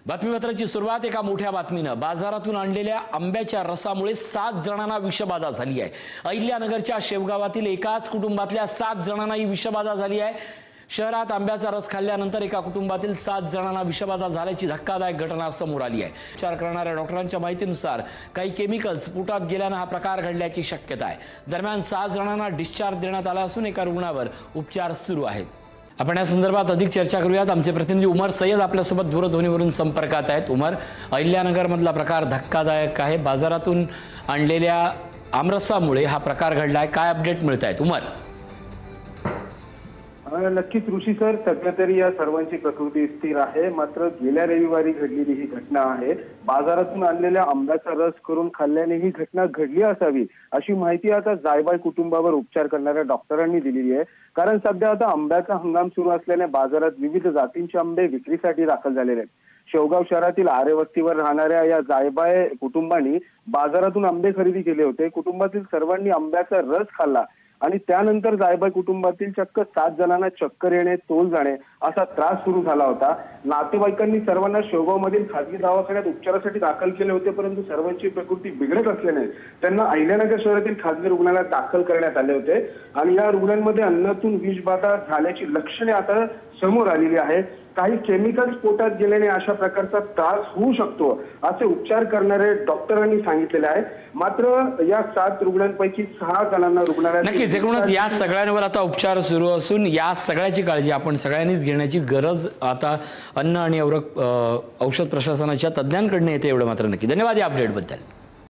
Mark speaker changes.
Speaker 1: बातमीपत्राची सुरुवात एका मोठ्या बातमीनं। बाजारातून आणलेल्या आंब्याच्या रसामुळे 7 जणांना विषबाधा झाली आहे। अहिल्यानगरच्या शेवगावातील एकाच कुटुंबातल्या 7 जणांना ही विषबाधा झाली आहे। शहरात आंब्याचा रस खाल्ल्यानंतर एका कुटुंबातील 7 जणांना विषबाधा झाल्याची धक्कादायक घटना समोर आली आहे। उपचार करणाऱ्या डॉक्टरांच्या माहितीनुसार काही केमिकल्स पोटात गेल्याने हा प्रकार घडल्याची शक्यता आहे। दरम्यान 7 जणांना डिस्चार्ज देण्यात आला असून एका रुग्णावर उपचार सुरू आहेत। आपण या संदर्भात अधिक चर्चा करूयात। आमचे प्रतिनिधी उमर सय्यद आपल्यासोबत दूरध्वनीवरून संपर्कात आहेत। उमर, अहिल्यानगर मधला प्रकार धक्कादायक आहे। बाजारातून आणलेल्या आमरसामुळे हा प्रकार घडलाय, काय अपडेट मिळत आहेत उमर?
Speaker 2: नक्कीच ऋषी सर, सध्या तरी या सर्वांची प्रकृती स्थिर आहे। मात्र गेल्या रविवारी घडलेली ही घटना आहे। बाजारातून आणलेल्या आंब्याचा रस करून खाल्ल्याने ही घटना घडली असावी अशी माहिती आता जायबाय कुटुंबावर उपचार करणाऱ्या डॉक्टरांनी दिलेली आहे। कारण सध्या आता आंब्याचा हंगाम सुरू असल्याने बाजारात विविध जातींचे आंबे विक्रीसाठी दाखल झालेले आहेत। शेवगाव शहरातील आरे वस्तीवर राहणाऱ्या या जायबाय कुटुंबांनी बाजारातून आंबे खरेदी केले होते। कुटुंबातील सर्वांनी आंब्याचा रस खाल्ला आणि त्यानंतर जायबाय कुटुंबातील चक्क 7 जणांना चक्कर येणे, तोल जाणे असा त्रास सुरू झाला होता। नातेवाईकांनी सर्वांना शेवगावमधील खासगी दवाखान्यात उपचारासाठी दाखल केले होते, परंतु सर्वांची प्रकृती बिघडत असल्याने त्यांना अहिल्यानगर शहरातील खासगी रुग्णालयात दाखल करण्यात आले होते आणि या रुग्णांमध्ये अन्नातून विषबाधा झाल्याची लक्षणे आता समोर आलेली आहे। काही केमिकल्स पोटात गेल्याने अशा प्रकारचा त्रास होऊ शकतो असे उपचार करणारे डॉक्टरांनी सांगितलेले आहे। मात्र या 7 रुग्णांपैकी 6 जणांना रुग्णालयात
Speaker 1: नक्कीच एकूणच या सगळ्यांवर आता उपचार सुरू असून या सगळ्याची काळजी आपण सगळ्यांनीच घेण्याची गरज आता अन्न आणि औषध प्रशासनाच्या तज्ज्ञांकडून येते, एवढं मात्र नक्की। धन्यवाद या अपडेटबद्दल।